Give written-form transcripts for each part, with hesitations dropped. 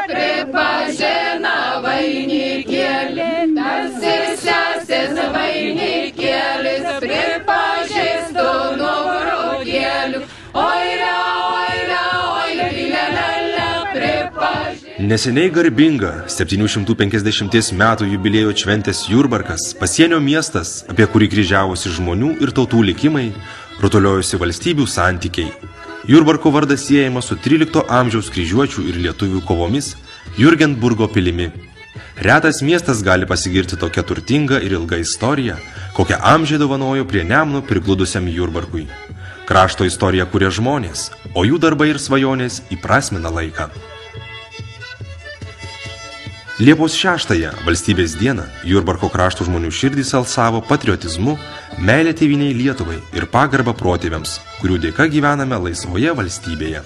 pripažina vainikėlį, tas ir sesės vainikėlis, pripažįstu nugrūdėlių. Oilė, oilė, oilė, lilelelė, pripažįstu. Neseniai garbinga 750 metų jubiliejų šventės Jurbarkas, pasienio miestas, apie kurį kryžiavosi žmonių ir tautų likimai, rutuliojosi valstybių santykiai. Jurbarko vardas siejamas su 13 amžiaus kryžiuočių ir lietuvių kovomis Jurgenburgo pilimi. Retas miestas gali pasigirti tokia turtinga ir ilga istorija, kokią amžiai dovanojo prie Nemuno prigludusiam Jurbarkui. Krašto istoriją kuria žmonės, o jų darbai ir svajonės įprasmina laiką. Liepos 6-ąją, valstybės dieną, Jurbarko krašto žmonių širdys alsavo patriotizmu, meilė tėvynei Lietuvai ir pagarbą protėviams, kurių dėka gyvename laisvoje valstybėje.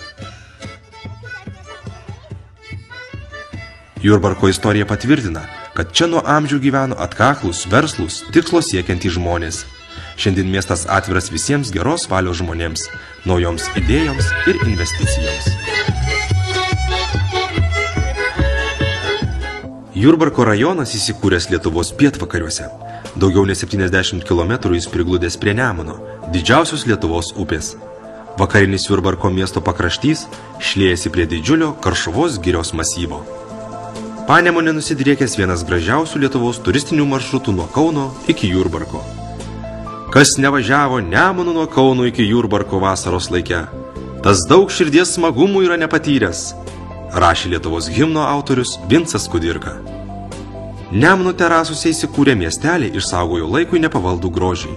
Jurbarko istorija patvirtina, kad čia nuo amžių gyveno atkaklus, verslus, tikslo siekiantys žmonės. Šiandien miestas atviras visiems geros valios žmonėms, naujoms idėjoms ir investicijoms. Jurbarko rajonas įsikūręs Lietuvos pietvakariuose. Daugiau nei 70 km jis prigludęs prie Nemuno, didžiausios Lietuvos upės. Vakarinis Jurbarko miesto pakraštys šliejasi prie didžiulio Karšuvos girios masyvo. Panemunė nusidriekęs vienas gražiausių Lietuvos turistinių maršrutų nuo Kauno iki Jurbarko. Kas nevažiavo Nemunu nuo Kauno iki Jurbarko vasaros laike, tas daug širdies smagumų yra nepatyręs, rašė Lietuvos himno autorius Vincas Kudirka. Nemuno terasuose įsikūrę miestelį išsaugojo laikui nepavaldų grožį.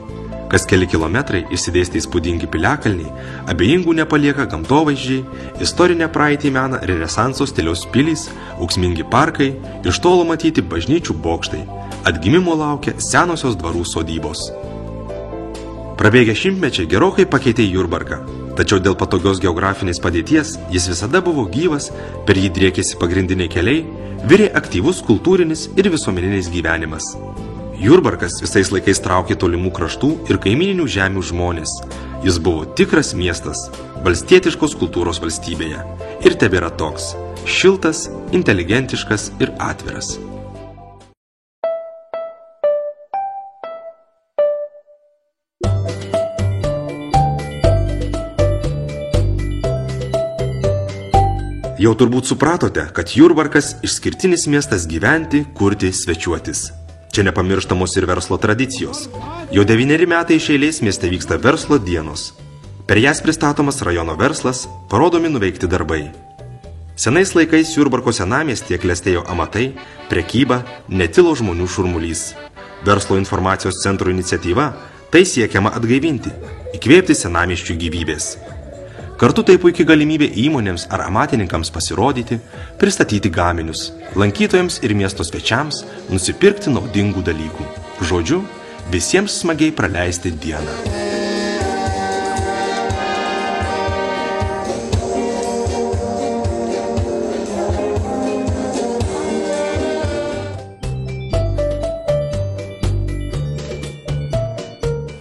Kas keli kilometrai išsidėstė įspūdingi piliakalniai, abejingų nepalieka gamtovaizdžiai, istorinę praeitį mena renesanso stiliaus pilys, ūksmingi parkai, iš tolo matyti bažnyčių bokštai, atgimimo laukia senosios dvarų sodybos. Prabėgę šimtmečiai gerokai pakeitė Jurbarką, tačiau dėl patogios geografinės padėties jis visada buvo gyvas, per jį driekėsi pagrindiniai keliai, virė aktyvus kultūrinis ir visuomeninis gyvenimas. Jurbarkas visais laikais traukė tolimų kraštų ir kaimininių žemių žmonės. Jis buvo tikras miestas, valstietiškos kultūros valstybėje ir tebėra toks – šiltas, inteligentiškas ir atviras. Jau turbūt supratote, kad Jurbarkas išskirtinis miestas gyventi, kurti, svečiuotis. Čia nepamirštamos ir verslo tradicijos. Jau 9 metai iš eilės mieste vyksta verslo dienos. Per jas pristatomas rajono verslas, parodomi nuveikti darbai. Senais laikais Jurbarko senamiestyje klestėjo amatai, prekyba, netilo žmonių šurmulys. Verslo informacijos centro iniciatyva tai siekiama atgaivinti, įkvėpti senamiesčių gyvybės. Kartu tai puikiai galimybė įmonėms ar amatininkams pasirodyti, pristatyti gaminius, lankytojams ir miesto svečiams nusipirkti naudingų dalykų. Žodžiu, visiems smagiai praleisti dieną.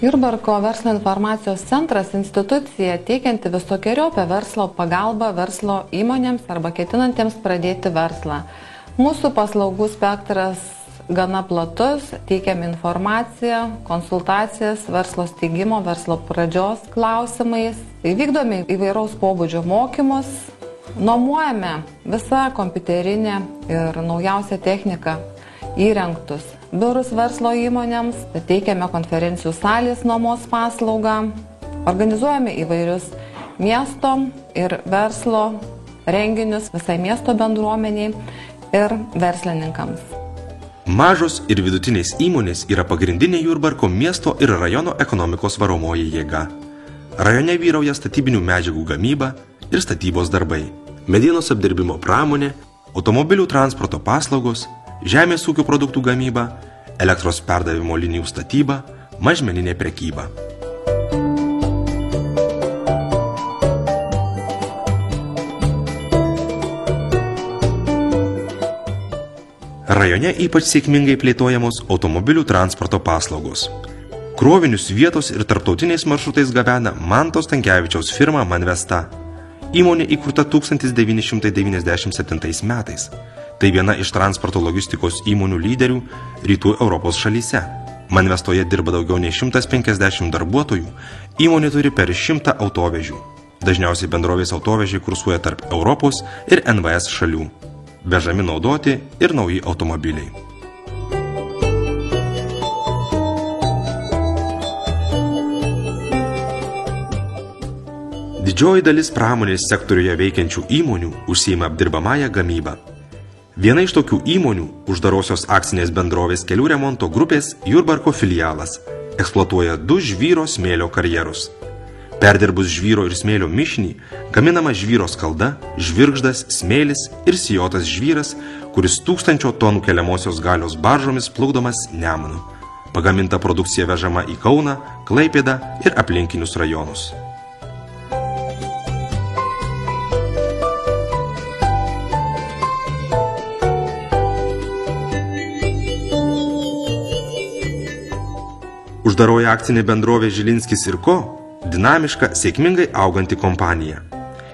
Jurbarko verslo informacijos centras – institucija teikianti visokeriopę verslo pagalbą verslo įmonėms arba ketinantiems pradėti verslą. Mūsų paslaugų spektras gana platus, teikiam informaciją, konsultacijas verslo steigimo, verslo pradžios klausimais, vykdome įvairaus pobūdžio mokymus, nuomojame visą kompiuterinę ir naujausią techniką įrengtus biurus verslo įmonėms, teikiame konferencijų salės nuomos paslaugą, organizuojame įvairius miesto ir verslo renginius visai miesto bendruomeniai ir verslininkams. Mažos ir vidutinės įmonės yra pagrindinė Jurbarko miesto ir rajono ekonomikos varomoji jėga. Rajone vyrauja statybinių medžiagų gamyba ir statybos darbai, medienos apdirbimo pramonė, automobilių transporto paslaugos, žemės ūkio produktų gamyba, elektros perdavimo linijų statyba, mažmeninė prekyba. Rajone ypač sėkmingai plėtojamos automobilių transporto paslaugos. Krovinius vietos ir tarptautiniais maršrutais gabena Manto Stankevičiaus firma Manvesta. Įmonė įkurta 1997 metais. Tai viena iš transporto logistikos įmonių lyderių rytų Europos šalyse. Manvestoje dirba daugiau nei 150 darbuotojų, įmonė turi per 100 autovežių. Dažniausiai bendrovės autovežiai kursuoja tarp Europos ir NVS šalių. Vežami naudoti ir nauji automobiliai. Didžioji dalis pramonės sektoriuje veikiančių įmonių užsiima apdirbamąją gamybą. Viena iš tokių įmonių, uždarosios akcinės bendrovės kelių remonto grupės Jurbarko filialas, eksploatuoja 2 žvyro smėlio karjerus. Perdirbus žvyro ir smėlio mišinį, gaminama žvyro skalda, žvirgždas, smėlis ir sijotas žvyras, kuris 1000 tonų keliamosios galios baržomis plukdomas Nemunu. Pagaminta produkcija vežama į Kauną, Klaipėdą ir aplinkinius rajonus. Uždaroji akcinė bendrovė Žilinskis & Co. Dinamiška, sėkmingai auganti kompanija.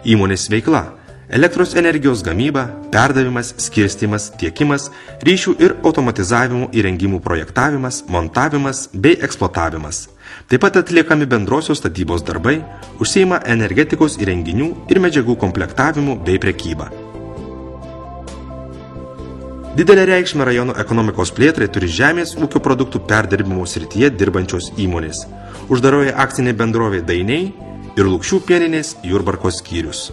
Įmonės veikla – elektros energijos gamyba, perdavimas, skirstymas, tiekimas, ryšių ir automatizavimo įrengimų projektavimas, montavimas bei eksploatavimas. Taip pat atliekami bendrosios statybos darbai, užsiima energetikos įrenginių ir medžiagų komplektavimu bei prekyba. Didelę reikšmę rajono ekonomikos plėtrai turi žemės ūkio produktų perdirbimo srityje dirbančios įmonės. Uždaroji akcinė bendrovė Dainiai ir Lukšių pieninės Jurbarko skyrius.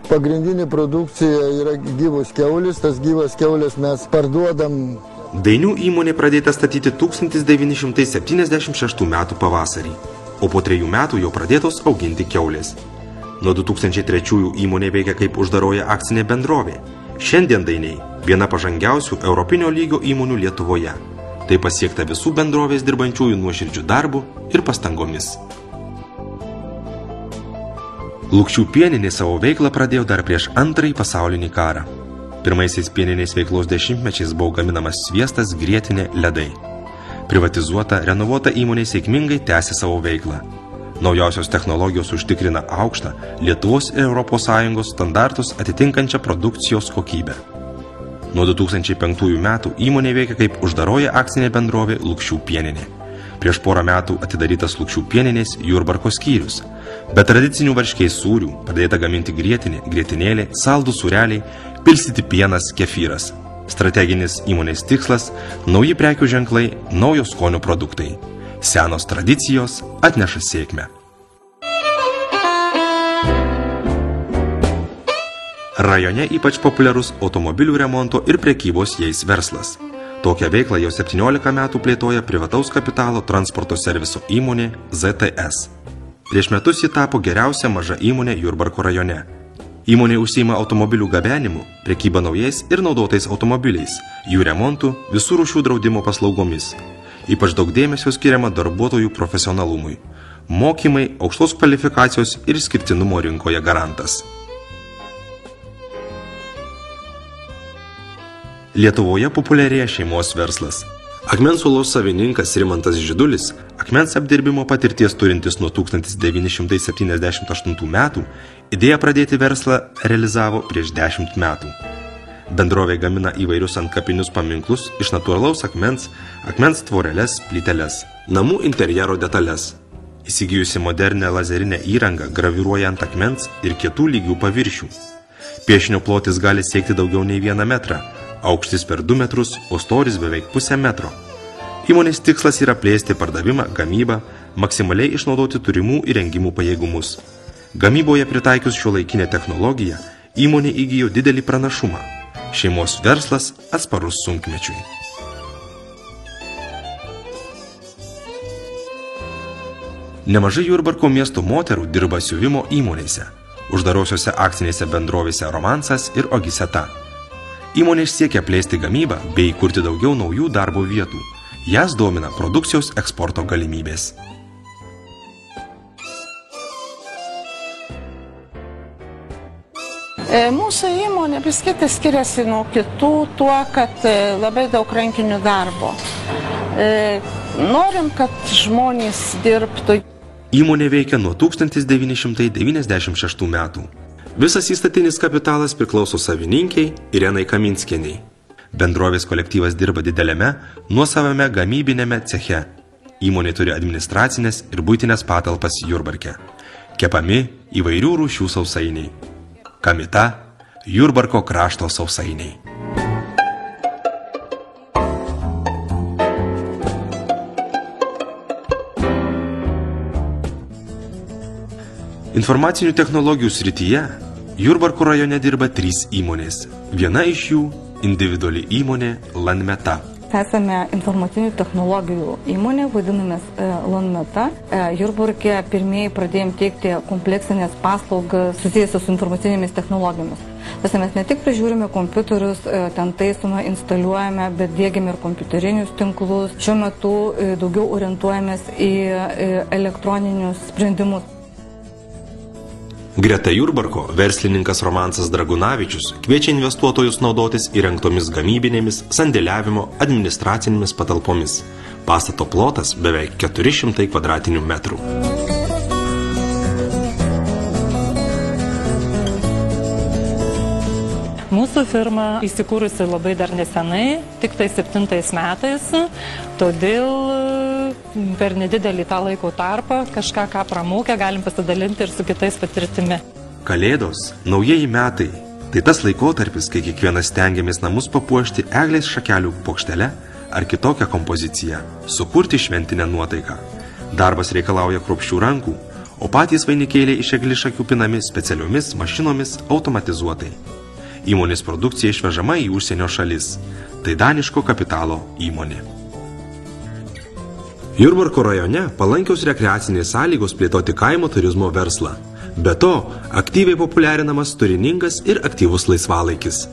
Pagrindinė produkcija yra gyvos kiaulės, tas gyvas kiaulės mes parduodam. Dainių įmonė pradėta statyti 1976 metų pavasarį, o po 3 metų jau pradėtos auginti kiaulės. Nuo 2003 įmonė veikia kaip uždaroji akcinė bendrovė. Šiandien Dainiai viena pažangiausių europinio lygio įmonių Lietuvoje. Tai pasiekta visų bendrovės dirbančiųjų nuoširdžių darbų ir pastangomis. Lukšių pieninė savo veiklą pradėjo dar prieš Antrąjį pasaulinį karą. Pirmaisiais pieninės veiklos dešimtmečiais buvo gaminamas sviestas, grietinė, ledai. Privatizuota, renovuota įmonė sėkmingai tęsė savo veiklą. Naujausios technologijos užtikrina aukštą Lietuvos ir ES standartus atitinkančią produkcijos kokybę. Nuo 2005 metų įmonė veikia kaip uždaroji akcinė bendrovė Lukšių pieninė. Prieš porą metų atidarytas Lukšių pieninės Jurbarko skyrius. Be tradicinių varškės sūrių pradėta gaminti grietinė, grietinėlė, saldų sūreliai, pilstyti pienas, kefyras. Strateginis įmonės tikslas – nauji prekių ženklai, naujos skonio produktai. Senos tradicijos atneša sėkmę. Rajone ypač populiarus automobilių remonto ir prekybos jais verslas. Tokią veiklą jau 17 metų plėtoja privataus kapitalo transporto serviso įmonė ZTS. Prieš metus ji tapo geriausia maža įmonė Jurbarko rajone. Įmonė užsiima automobilių gabenimu, prekyba naujais ir naudotais automobiliais, jų remontų, visų rūšių draudimo paslaugomis. Ypač daug dėmesio skiriama darbuotojų profesionalumui. Mokymai, aukštos kvalifikacijos ir skirtinumo rinkoje garantas. Lietuvoje populiarėja šeimos verslas. Akmens uolos savininkas Rimantas Židulis, akmens apdirbimo patirties turintis nuo 1978 metų, idėją pradėti verslą realizavo prieš 10 metų. Bendrovė gamina įvairius antkapinius paminklus iš natūralaus akmens, akmens tvoreles, plyteles, namų interjero detalės. Įsigijusi modernę lazerinę įrangą graviruoja ant akmens ir kitų lygių paviršių. Piešinio plotis gali siekti daugiau nei 1 metrą, aukštis per 2 metrus, o storis beveik 0,5 metro. Įmonės tikslas yra plėsti pardavimą, gamybą, maksimaliai išnaudoti turimų įrengimų pajėgumus. Gamyboje pritaikius šiuolaikinę technologiją, įmonė įgijo didelį pranašumą. Šeimos verslas atsparus sunkmečiui. Nemažai Jurbarko miesto moterų dirba siuvimo įmonėse, uždarosiose akcinėse bendrovėse Romansas ir Ogiseta. Įmonės siekia plėsti gamybą bei įkurti daugiau naujų darbo vietų. Jas domina produkcijos eksporto galimybės. Mūsų įmonė biskit skiriasi nuo kitų tuo, kad labai daug rankinių darbo. Norim, kad žmonės dirbtų. Įmonė veikia nuo 1996 metų. Visas įstatinis kapitalas priklauso savininkiai Irenai Kaminskieniai. Bendrovės kolektyvas dirba dideliame, nuosavame gamybinėme ceche. Įmonė turi administracinės ir buitinės patalpas Jurbarke. Kepami įvairių rūšių sausainiai. Kamita – Jurbarko krašto sausainiai. Informacinių technologijų srityje Jurbarko rajone dirba 3 įmonės. Viena iš jų – individuali įmonė Lanmeta. Esame informacinių technologijų įmonė, vadinamės Lanmeta. Jurbarke pirmieji pradėjom teikti kompleksinės paslaugas susijusios su informacinėmis technologijomis. Mes ne tik prižiūrime kompiuterius, ten taisome, instaliuojame, bet diegiame ir kompiuterinius tinklus. Šiuo metu daugiau orientuojamės į elektroninius sprendimus. Greta Jurbarko verslininkas Romansas Dragunavičius kviečia investuotojus naudotis įrengtomis gamybinėmis, sandėliavimo, administracinėmis patalpomis. Pastato plotas beveik 400 kvadratinių metrų. Mūsų firma įsikūrusi labai dar nesenai, tik tai 7 metais, todėl per nedidelį tą laiko tarpą kažką pramūkę galim pasidalinti ir su kitais patirtimi. Kalėdos, naujieji metai – tai tas laikotarpis, kai kiekvienas stengiamės namus papuošti eglės šakelių puokštele ar kitokią kompoziciją, sukurti šventinę nuotaiką. Darbas reikalauja kruopščių rankų, o patys vainikėliai iš eglišakių pinami specialiomis mašinomis automatizuotai. Įmonės produkcija išvežama į užsienio šalis. Tai daniško kapitalo įmonė. Jurbarko rajone palankios rekreacinės sąlygos plėtoti kaimo turizmo verslą. Be to, aktyviai populiarinamas turiningas ir aktyvus laisvalaikis.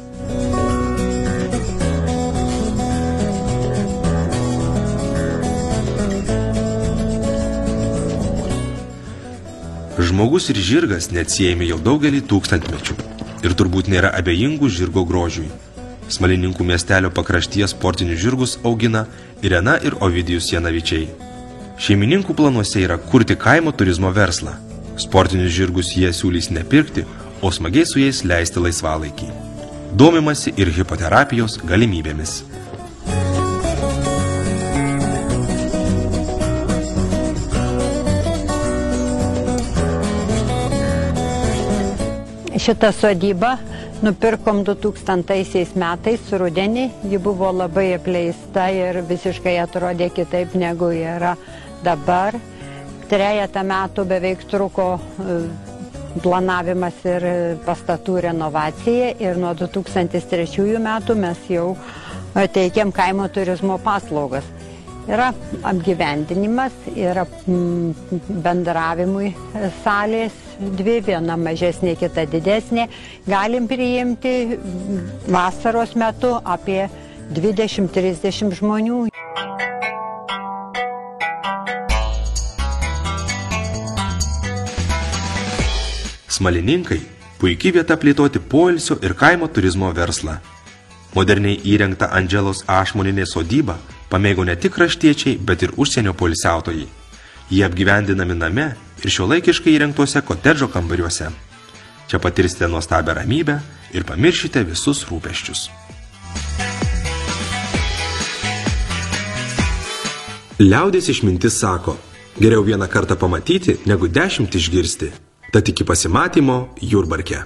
Žmogus ir žirgas neatsiejami jau daugelį tūkstantmečių. Ir turbūt nėra abejingų žirgo grožiui. Smalininkų miestelio pakraštyje sportinius žirgus augina Irena ir Ovidijus Janavičiai. Šeimininkų planuose yra kurti kaimo turizmo verslą. Sportinius žirgus jie siūlys nepirkti, o smagiai su jais leisti laisvalaikį. Domimasi ir hipoterapijos galimybėmis. Šitą sodybą nupirkom 2000 metais rudenį. Ji buvo labai apleista ir visiškai atrodė kitaip negu yra dabar. 3 metų beveik truko planavimas ir pastatų renovacija ir nuo 2003 metų mes jau teikiam kaimo turizmo paslaugas. Yra apgyvendinimas, yra bendravimui salės, 2, viena mažesnė, kita didesnė. Galim priimti vasaros metu apie 20-30 žmonių. Smalininkai – puikiai vieta plėtoti poilsio ir kaimo turizmo verslą. Moderniai įrengta Andželos Ašmoninė sodyba pamėgo ne tik kraštiečiai, bet ir užsienio poilsiautojai. Jie apgyvendinami name ir šiuolaikiškai įrengtuose kotedžo kambariuose. Čia patirsite nuostabią ramybę ir pamiršite visus rūpesčius. Liaudės išmintis sako, geriau vieną kartą pamatyti, negu 10 išgirsti. Tad iki pasimatymo Jurbarke.